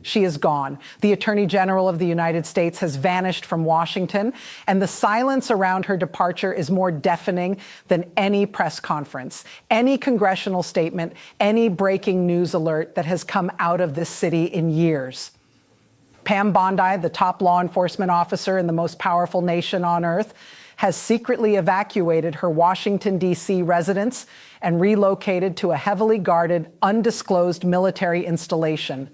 She is gone. The Attorney General of the United States has vanished from Washington, and the silence around her departure is more deafening than any press conference, any congressional statement, any breaking news alert that has come out of this city in years. Pam Bondi, the top law enforcement officer in the most powerful nation on earth, has secretly evacuated her Washington, D.C. residence and relocated to a heavily guarded, undisclosed military installation.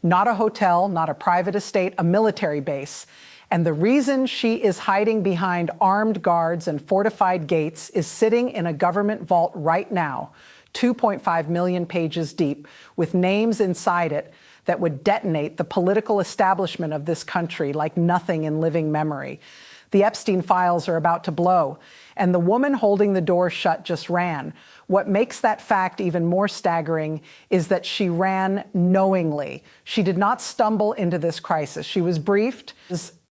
Not a hotel, not a private estate, a military base. And the reason she is hiding behind armed guards and fortified gates is sitting in a government vault right now, 2.5 million pages deep, with names inside it that would detonate the political establishment of this country like nothing in living memory. The Epstein files are about to blow, and the woman holding the door shut just ran. What makes that fact even more staggering is that she ran knowingly. She did not stumble into this crisis. She was briefed.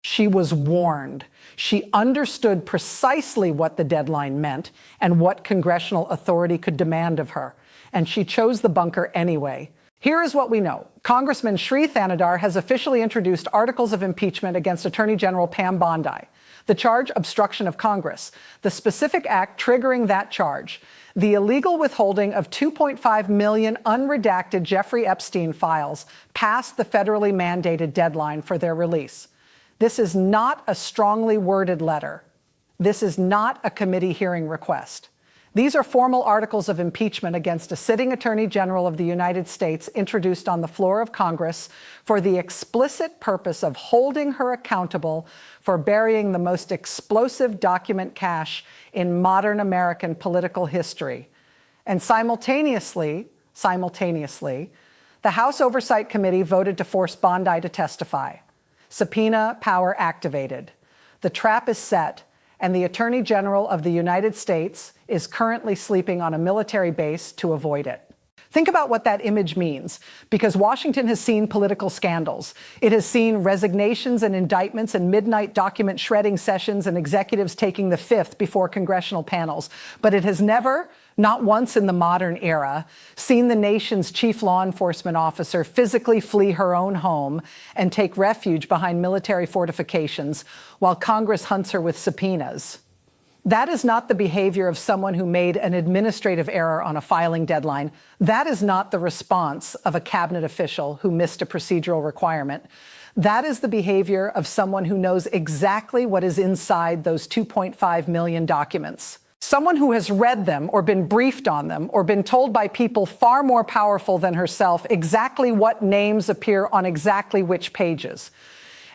She was warned. She understood precisely what the deadline meant and what congressional authority could demand of her. And she chose the bunker anyway. Here is what we know. Congressman Sri Thanadar has officially introduced articles of impeachment against Attorney General Pam Bondi. The charge, obstruction of Congress. The specific act triggering that charge, the illegal withholding of 2.5 million unredacted Jeffrey Epstein files past the federally mandated deadline for their release. This is not a strongly worded letter. This is not a committee hearing request. These are formal articles of impeachment against a sitting Attorney General of the United States introduced on the floor of Congress for the explicit purpose of holding her accountable for burying the most explosive document cache in modern American political history. And simultaneously, the House Oversight Committee voted to force Bondi to testify. Subpoena power activated. The trap is set, and the Attorney General of the United States is currently sleeping on a military base to avoid it. Think about what that image means, because Washington has seen political scandals. It has seen resignations and indictments and midnight document shredding sessions and executives taking the fifth before congressional panels. But it has never, not once in the modern era, seen the nation's chief law enforcement officer physically flee her own home and take refuge behind military fortifications while Congress hunts her with subpoenas. That is not the behavior of someone who made an administrative error on a filing deadline. That is not the response of a cabinet official who missed a procedural requirement. That is the behavior of someone who knows exactly what is inside those 2.5 million documents. Someone who has read them or been briefed on them or been told by people far more powerful than herself exactly what names appear on exactly which pages.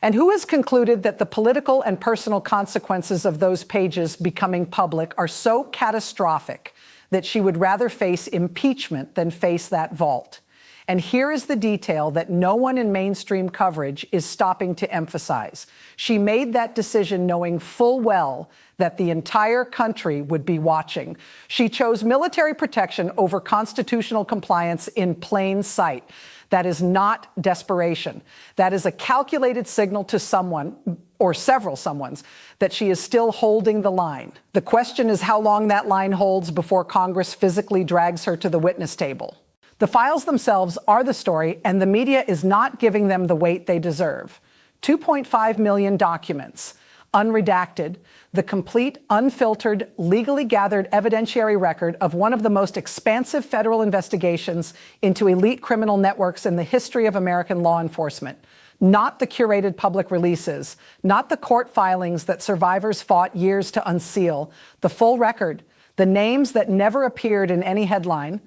And who has concluded that the political and personal consequences of those pages becoming public are so catastrophic that she would rather face impeachment than face that vault. And here is the detail that no one in mainstream coverage is stopping to emphasize. She made that decision knowing full well that the entire country would be watching. She chose military protection over constitutional compliance in plain sight. That is not desperation. That is a calculated signal to someone, or several someones, that she is still holding the line. The question is how long that line holds before Congress physically drags her to the witness table. The files themselves are the story, and the media is not giving them the weight they deserve. 2.5 million documents, unredacted, the complete, unfiltered, legally gathered evidentiary record of one of the most expansive federal investigations into elite criminal networks in the history of American law enforcement. Not the curated public releases, not the court filings that survivors fought years to unseal, the full record, the names that never appeared in any headline,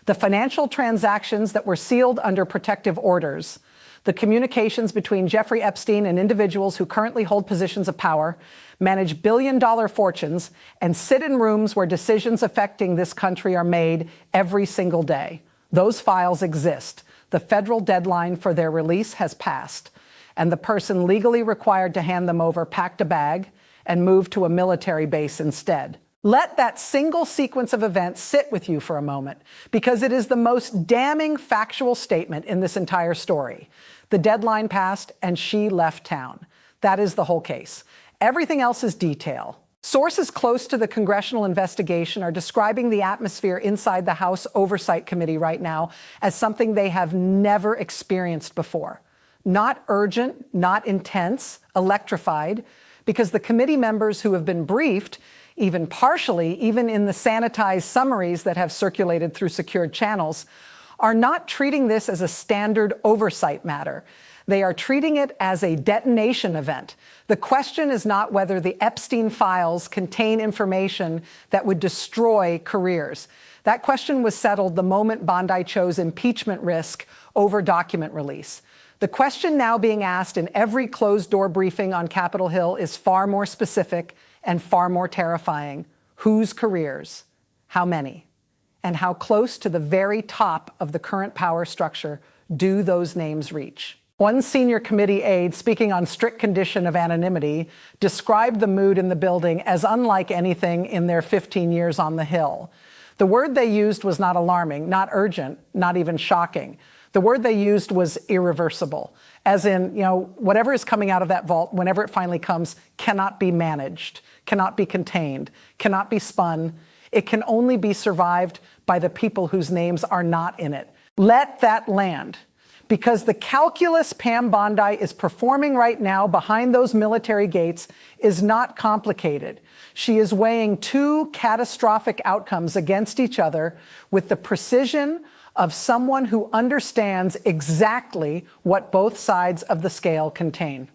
the financial transactions that were sealed under protective orders, the communications between Jeffrey Epstein and individuals who currently hold positions of power, manage billion-dollar fortunes, and sit in rooms where decisions affecting this country are made every single day. Those files exist. The federal deadline for their release has passed, and the person legally required to hand them over packed a bag and moved to a military base instead. Let that single sequence of events sit with you for a moment, because it is the most damning factual statement in this entire story. The deadline passed and she left town. That is the whole case. Everything else is detail. Sources close to the congressional investigation are describing the atmosphere inside the House Oversight Committee right now as something they have never experienced before. not urgent, not intense, electrified, because the committee members who have been briefed, even partially, even in the sanitized summaries that have circulated through secured channels, are not treating this as a standard oversight matter. They are treating it as a detonation event. The question is not whether the Epstein files contain information that would destroy careers. That question was settled the moment Bondi chose impeachment risk over document release. The question now being asked in every closed-door briefing on Capitol Hill is far more specific and far more terrifying. Whose careers? How many? And how close to the very top of the current power structure do those names reach? One senior committee aide, speaking on strict condition of anonymity, described the mood in the building as unlike anything in their 15 years on the Hill. The word they used was not alarming, not urgent, not even shocking. The word they used was irreversible, as in, whatever is coming out of that vault, whenever it finally comes, cannot be managed, cannot be contained, cannot be spun. It can only be survived by the people whose names are not in it. Let that land. Because the calculus Pam Bondi is performing right now behind those military gates is not complicated. She is weighing two catastrophic outcomes against each other with the precision of someone who understands exactly what both sides of the scale contain.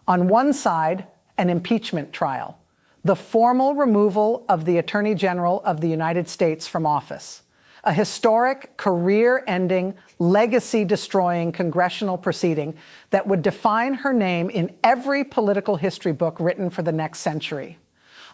On one side, an impeachment trial, the formal removal of the Attorney General of the United States from office. A historic, career-ending, legacy-destroying congressional proceeding that would define her name in every political history book written for the next century.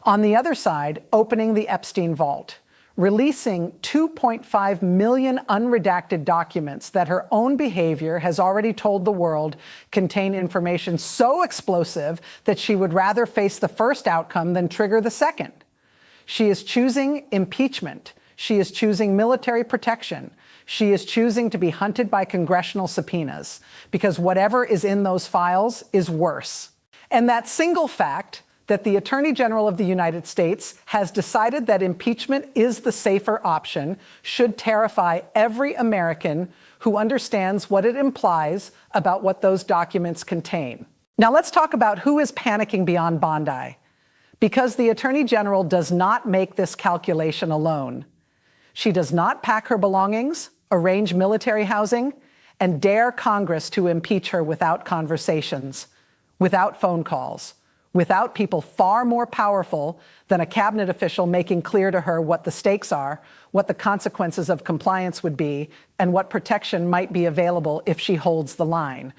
On the other side, opening the Epstein vault, releasing 2.5 million unredacted documents that her own behavior has already told the world contain information so explosive that she would rather face the first outcome than trigger the second. She is choosing impeachment. She is choosing military protection. She is choosing to be hunted by congressional subpoenas because whatever is in those files is worse. And that single fact that the Attorney General of the United States has decided that impeachment is the safer option should terrify every American who understands what it implies about what those documents contain. Now let's talk about who is panicking beyond Bondi. Because the Attorney General does not make this calculation alone. She does not pack her belongings, arrange military housing, and dare Congress to impeach her without conversations, without phone calls, without people far more powerful than a cabinet official making clear to her what the stakes are, what the consequences of compliance would be, and what protection might be available if she holds the line.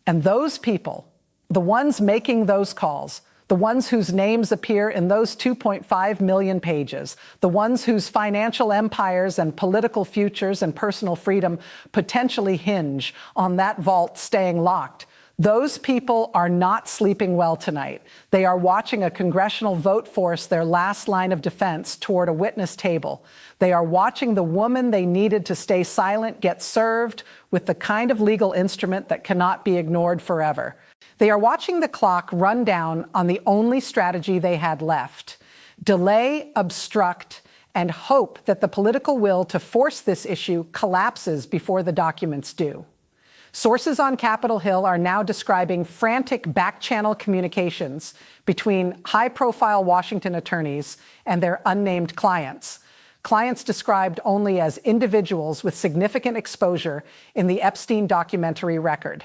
And those people, the ones making those calls, the ones whose names appear in those 2.5 million pages, the ones whose financial empires and political futures and personal freedom potentially hinge on that vault staying locked, those people are not sleeping well tonight. They are watching a congressional vote force their last line of defense toward a witness table. They are watching the woman they needed to stay silent get served with the kind of legal instrument that cannot be ignored forever. They are watching the clock run down on the only strategy they had left: delay, obstruct, and hope that the political will to force this issue collapses before the documents do. Sources on Capitol Hill are now describing frantic back-channel communications between high-profile Washington attorneys and their unnamed clients. Clients described only as individuals with significant exposure in the Epstein documentary record.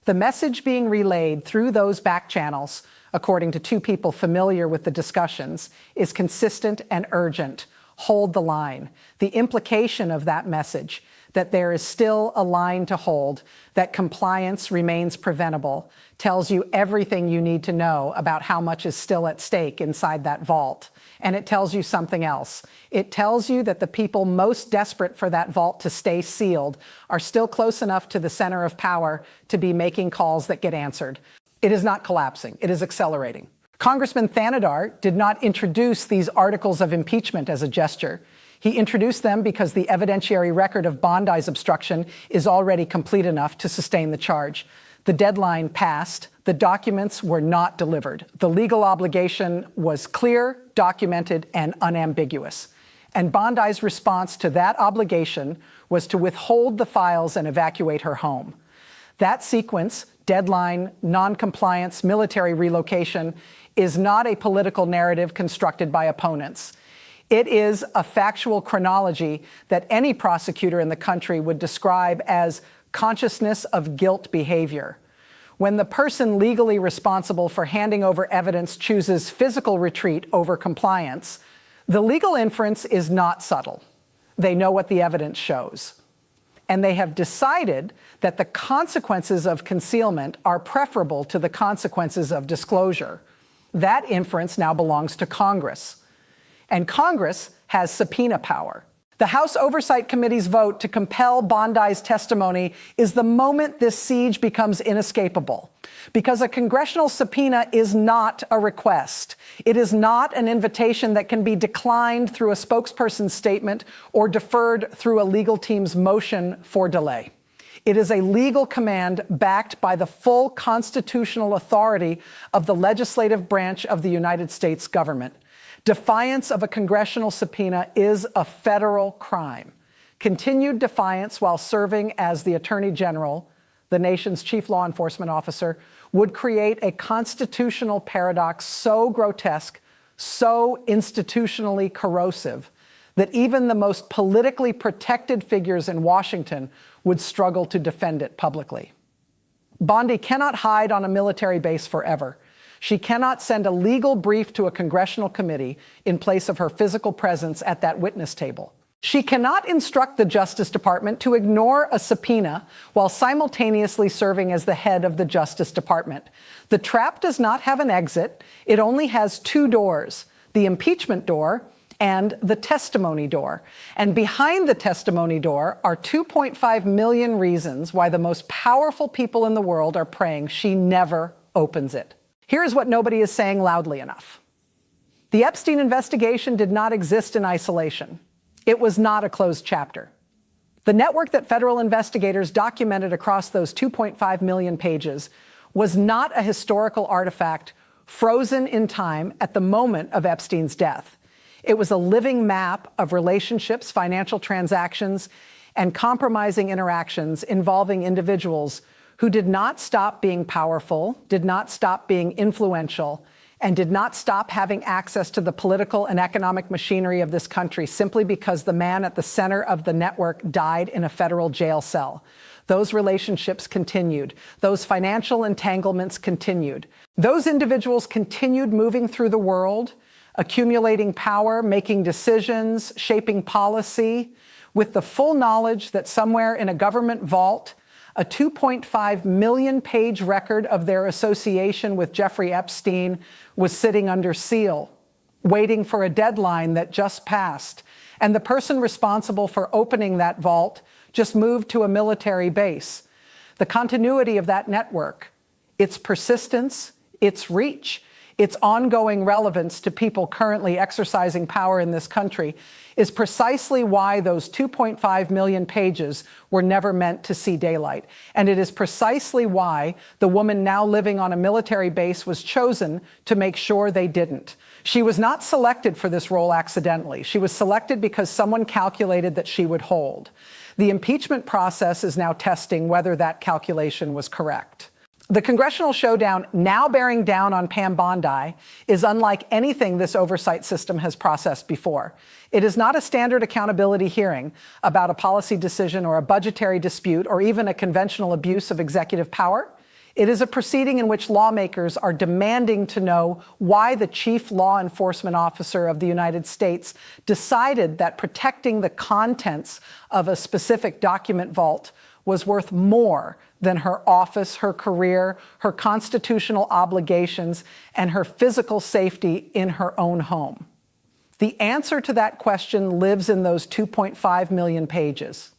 The message being relayed through those back channels, according to two people familiar with the discussions, is consistent and urgent. Hold the line. The implication of that message, that there is still a line to hold, that compliance remains preventable, tells you everything you need to know about how much is still at stake inside that vault. And it tells you something else. It tells you that the people most desperate for that vault to stay sealed are still close enough to the center of power to be making calls that get answered. It is not collapsing. It is accelerating. Congressman Thanedar did not introduce these articles of impeachment as a gesture. He introduced them because the evidentiary record of Bondi's obstruction is already complete enough to sustain the charge. The deadline passed. The documents were not delivered. The legal obligation was clear, documented, and unambiguous. And Bondi's response to that obligation was to withhold the files and evacuate her home. That sequence, deadline, non-compliance, military relocation, is not a political narrative constructed by opponents. It is a factual chronology that any prosecutor in the country would describe as consciousness of guilt behavior. When the person legally responsible for handing over evidence chooses physical retreat over compliance, the legal inference is not subtle. They know what the evidence shows. And they have decided that the consequences of concealment are preferable to the consequences of disclosure. That inference now belongs to Congress. And Congress has subpoena power. The House Oversight Committee's vote to compel Bondi's testimony is the moment this siege becomes inescapable, because a congressional subpoena is not a request. It is not an invitation that can be declined through a spokesperson's statement or deferred through a legal team's motion for delay. It is a legal command backed by the full constitutional authority of the legislative branch of the United States government. Defiance of a congressional subpoena is a federal crime. Continued defiance while serving as the Attorney General, the nation's chief law enforcement officer, would create a constitutional paradox so grotesque, so institutionally corrosive, that even the most politically protected figures in Washington would struggle to defend it publicly. Bondi cannot hide on a military base forever. She cannot send a legal brief to a congressional committee in place of her physical presence at that witness table. She cannot instruct the Justice Department to ignore a subpoena while simultaneously serving as the head of the Justice Department. The trap does not have an exit. It only has two doors, the impeachment door and the testimony door. And behind the testimony door are 2.5 million reasons why the most powerful people in the world are praying she never opens it. Here's what nobody is saying loudly enough. The Epstein investigation did not exist in isolation. It was not a closed chapter. The network that federal investigators documented across those 2.5 million pages was not a historical artifact frozen in time at the moment of Epstein's death. It was a living map of relationships, financial transactions, and compromising interactions involving individuals who did not stop being powerful, did not stop being influential, and did not stop having access to the political and economic machinery of this country simply because the man at the center of the network died in a federal jail cell. Those relationships continued. Those financial entanglements continued. Those individuals continued moving through the world, accumulating power, making decisions, shaping policy, with the full knowledge that somewhere in a government vault, a 2.5 million page record of their association with Jeffrey Epstein was sitting under seal, waiting for a deadline that just passed. And the person responsible for opening that vault just moved to a military base. The continuity of that network, its persistence, its reach, its ongoing relevance to people currently exercising power in this country is precisely why those 2.5 million pages were never meant to see daylight. And it is precisely why the woman now living on a military base was chosen to make sure they didn't. She was not selected for this role accidentally. She was selected because someone calculated that she would hold. The impeachment process is now testing whether that calculation was correct. The congressional showdown now bearing down on Pam Bondi is unlike anything this oversight system has processed before. It is not a standard accountability hearing about a policy decision or a budgetary dispute or even a conventional abuse of executive power. It is a proceeding in which lawmakers are demanding to know why the chief law enforcement officer of the United States decided that protecting the contents of a specific document vault was worth more than her office, her career, her constitutional obligations, and her physical safety in her own home. The answer to that question lives in those 2.5 million pages.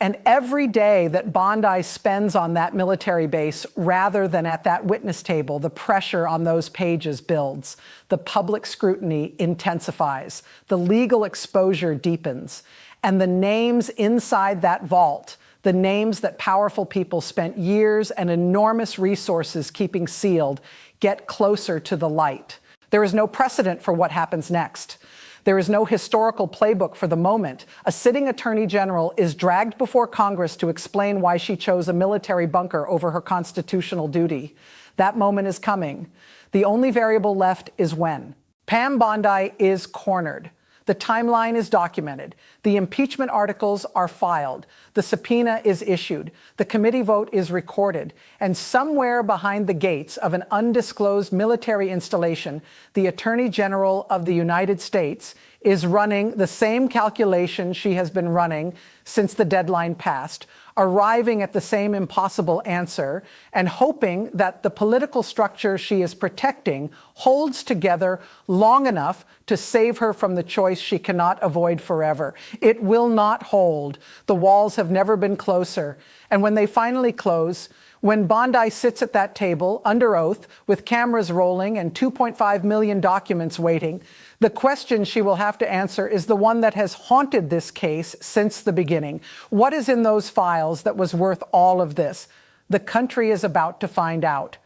And every day that Bondi spends on that military base rather than at that witness table, the pressure on those pages builds. The public scrutiny intensifies. The legal exposure deepens. And the names inside that vault, the names that powerful people spent years and enormous resources keeping sealed, get closer to the light. There is no precedent for what happens next. There is no historical playbook for the moment. A sitting attorney general is dragged before Congress to explain why she chose a military bunker over her constitutional duty. That moment is coming. The only variable left is when. Pam Bondi is cornered. The timeline is documented. The impeachment articles are filed. The subpoena is issued. The committee vote is recorded. And somewhere behind the gates of an undisclosed military installation, the Attorney General of the United States is running the same calculation she has been running since the deadline passed, arriving at the same impossible answer, and hoping that the political structure she is protecting holds together long enough to save her from the choice she cannot avoid forever. It will not hold. The walls have never been closer. And when they finally close, when Bondi sits at that table under oath with cameras rolling and 2.5 million documents waiting, the question she will have to answer is the one that has haunted this case since the beginning. What is in those files that was worth all of this? The country is about to find out.